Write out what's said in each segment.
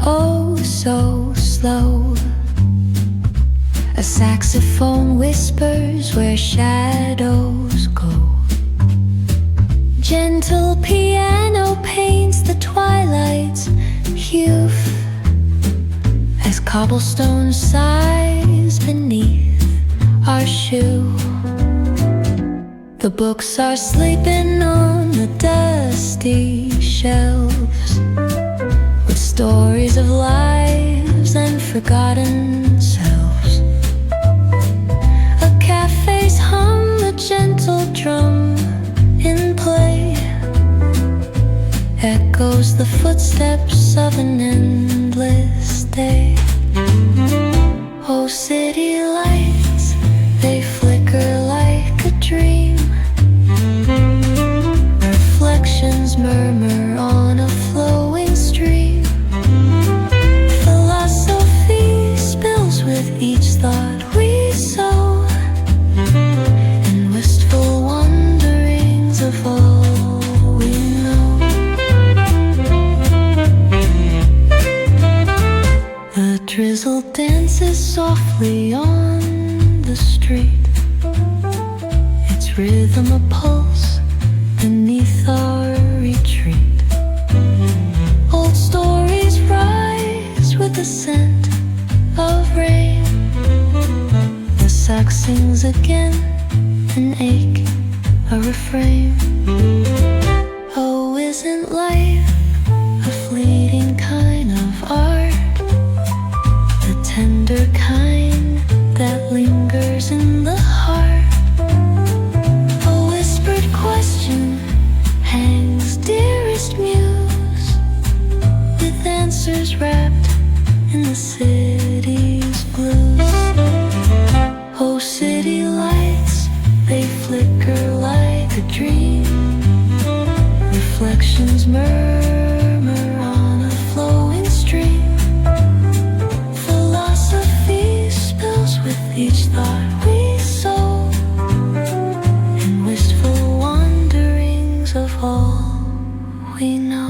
oh so slow. A saxophone whispers where shadows go. Gentle piano paints the twilight's hue as cobblestone sighs beneath our shoe. The books are sleeping on the dusty shelves with stories of lives and forgotten selves. A cafe's hum, a gentle drum in play, echoes the footsteps of an endless day. Oh, city lights, they flicker like a dream. Reflections murmur on a flowing stream. Philosophy spills with each thought we sow, and wistful wanderings of all we know. The drizzle dances softly on the street, its rhythm a pulse beneath our retreat. Old stories rise with the scent of rain. The sax sings again, an ache, a refrain. Oh, isn't life a fleeting kind of art? The tender kind that lingers in the heart. A whispered question hangs, dearest muse, with answers wrapped in the city's blues. Oh, city lights, they flicker like a dream. Reflections murmur on a flowing stream. Philosophy spills with each thought we sow, and wistful wanderings of all we know.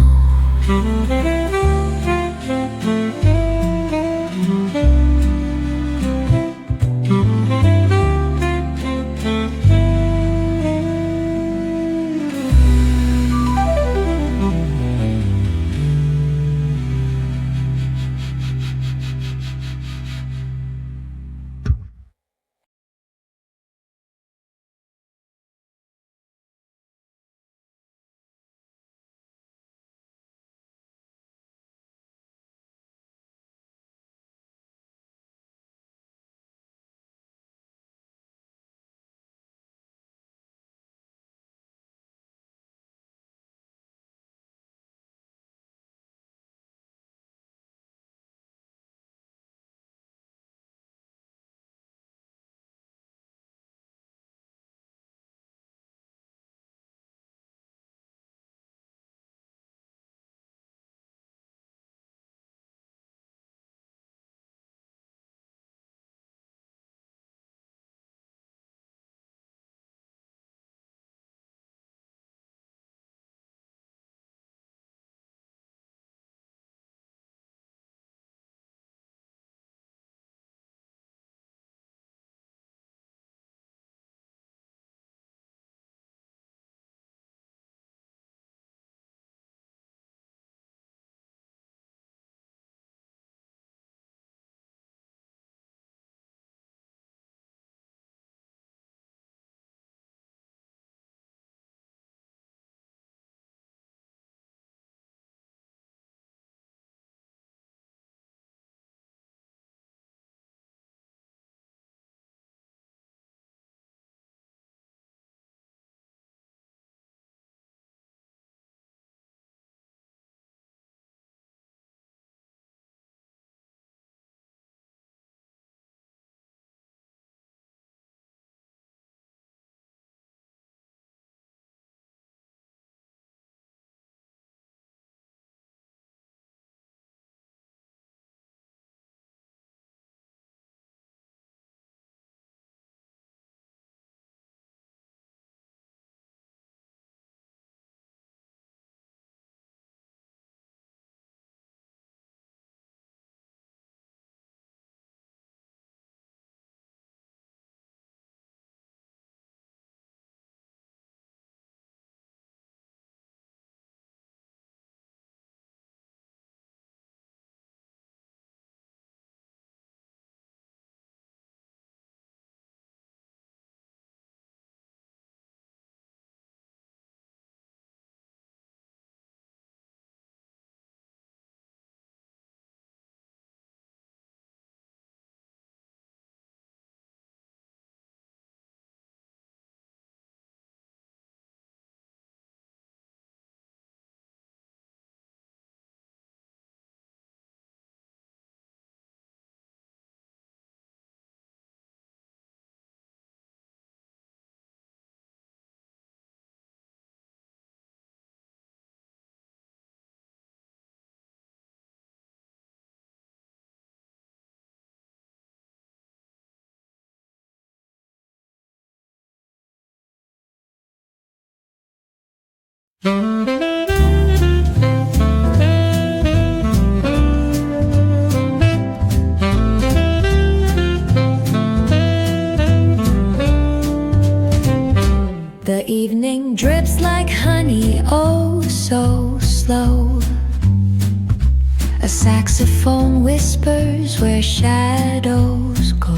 saxophone whispers where shadows go.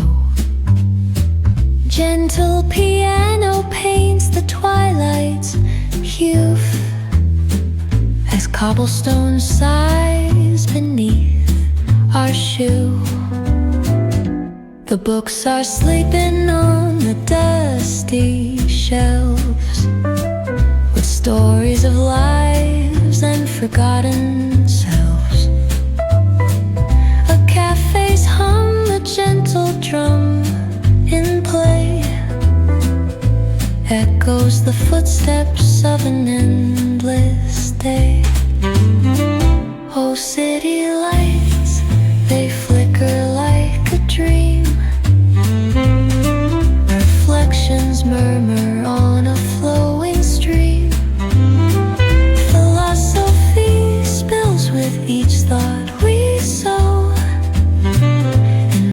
Gentle piano paints the twilight's hue as cobblestone sighs beneath our shoe. The books are sleeping on the dusty shelves with stories of lives and forgotten selves. A cafe's hum, a gentle drum in play, echoes the footsteps of an endless day. Oh, city lights, they fly